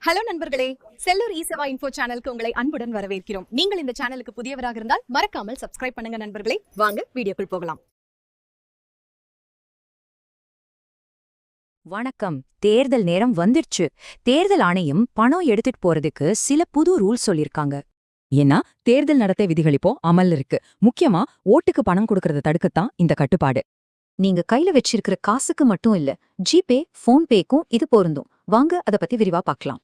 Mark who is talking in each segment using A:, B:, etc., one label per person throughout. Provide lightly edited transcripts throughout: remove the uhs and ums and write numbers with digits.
A: Hello நண்பர்களே, Sellur ஈசவா info சேனலுக்கு உங்களை அன்புடன் வரவேற்கிறோம். நீங்கள் இந்த சேனலுக்கு புதியவராக இருந்தால் மறக்காமல் சப்ஸ்கிரைப் பண்ணுங்க நண்பர்களே. வாங்க வீடியோக்குள் போகலாம்.
B: வணக்கம். தேர்தல் நேரம் வந்துடுச்சு. தேர்தல் ஆணையம் பணம் எடுத்துட்டு போறதுக்கு சில புது ரூல்ஸ் சொல்லிருக்காங்க. ஏன்னா தேர்தல் நடத்தை விதிகள் இப்போ அமல் இருக்கு. முக்கியமா ஓட்டுக்கு பணம் கொடுக்கறத தடுக்கத்தான் இந்த கட்டுப்பாடு. நீங்க கையில வச்சிருக்கிற காசுக்கு மட்டும் இல்ல, ஜிபே, போன்பேக்கும் இது பொருந்தும். வாங்க அத பத்தி விரிவா பார்க்கலாம்.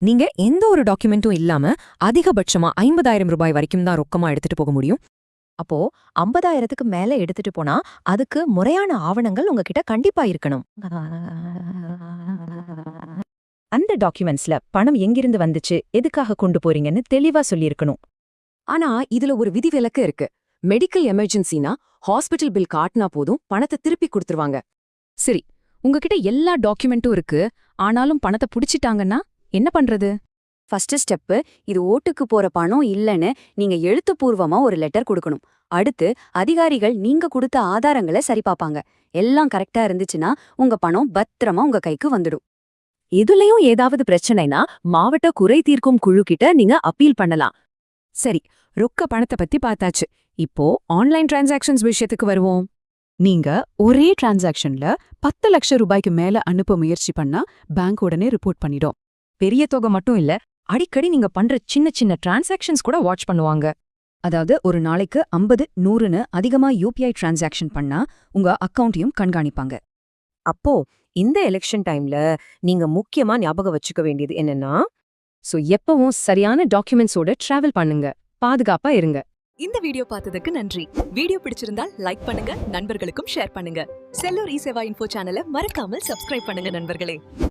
B: நீங்க எந்த ஒரு டாக்குமெண்ட்டும் இல்லாம அதிகபட்சமா 50,000 ரூபாய் வரைக்கும் தான் ரொக்கமா எடுத்துட்டு போக முடியும். அப்போ 50,000க்கு மேல எடுத்துட்டு போனா அதுக்கு முறையான ஆவணங்கள் உங்ககிட்ட கண்டிப்பா இருக்கணும். அந்த டாக்குமெண்ட்ஸ்ல பணம் எங்கிருந்து வந்துச்சு, எதுக்காக கொண்டு போறீங்கன்னு தெளிவா சொல்லியிருக்கணும். ஆனா இதுல ஒரு விதிவிலக்கு இருக்கு. மெடிக்கல் எமர்ஜென்சினா ஹாஸ்பிட்டல் பில் காட்டினா போதும் பணத்தை திருப்பி கொடுத்துருவாங்க. சரி, உங்ககிட்ட எல்லா டாக்குமெண்ட்டும் இருக்கு, ஆனாலும் பணத்தை புடிச்சிட்டாங்கன்னா என்ன பண்றது? ஃபர்ஸ்ட் ஸ்டெப்பு, இது ஓட்டுக்கு போற பணம் இல்லைன்னு நீங்க எழுத்துப்பூர்வமா ஒரு லெட்டர் கொடுக்கணும். அடுத்து அதிகாரிகள் நீங்க கொடுத்த ஆதாரங்களை சரிபார்ப்பாங்க. எல்லாம் கரெக்டா இருந்துச்சுன்னா உங்க பணம் பத்திரமா உங்க கைக்கு வந்துடும். இதுலயும் ஏதாவது பிரச்சனைனா மாவட்ட குறை தீர்க்கும் குழு கிட்ட நீங்க அப்பீல் பண்ணலாம். சரி, ரொக்க பணத்தை பத்தி பார்த்தாச்சு. இப்போ ஆன்லைன் டிரான்சாக்ஷன்ஸ் விஷயத்துக்கு வருவோம்.
C: நீங்க ஒரே டிரான்சாக்ஷன்ல 10 லட்சம் ரூபாய்க்கு மேல அனுப்ப முயற்சி பண்ணா பேங்க் உடனே ரிப்போர்ட் பண்ணிடும்.
B: பெரிய தொகை மட்டும் இல்ல, அடிக்கடி நீங்க பண்ற சின்ன சின்ன டிரான்சாக்ஷன்ஸ் கூட வாட்ச் பண்ணுவாங்க. அதாவது ஒரு நாளைக்கு 50, 100ன்னு அதிகமா யூபிஐ டிரான்சாக்ஷன் பண்ணா உங்க அக்கவுண்ட்டையும் கண்காணிப்பாங்க. அப்போ இந்த எலெக்ஷன் டைம்ல நீங்க முக்கியமா ஞாபகம் வச்சுக்க வேண்டியது என்னன்னா, எப்பவும் சரியான டாக்குமெண்ட்ஸோட டிராவல் பண்ணுங்க, பாதுகாப்பா இருங்க.
A: இந்த வீடியோ பார்த்ததுக்கு நன்றி. வீடியோ பிடிச்சிருந்தால் லைக் பண்ணுங்க, நண்பர்களுக்கும் ஷேர் பண்ணுங்க. செல்லூர் ஈசவா இன்ஃபோ சேனலை மறக்காமல் சப்ஸ்கிரைப் பண்ணுங்க நண்பர்களே.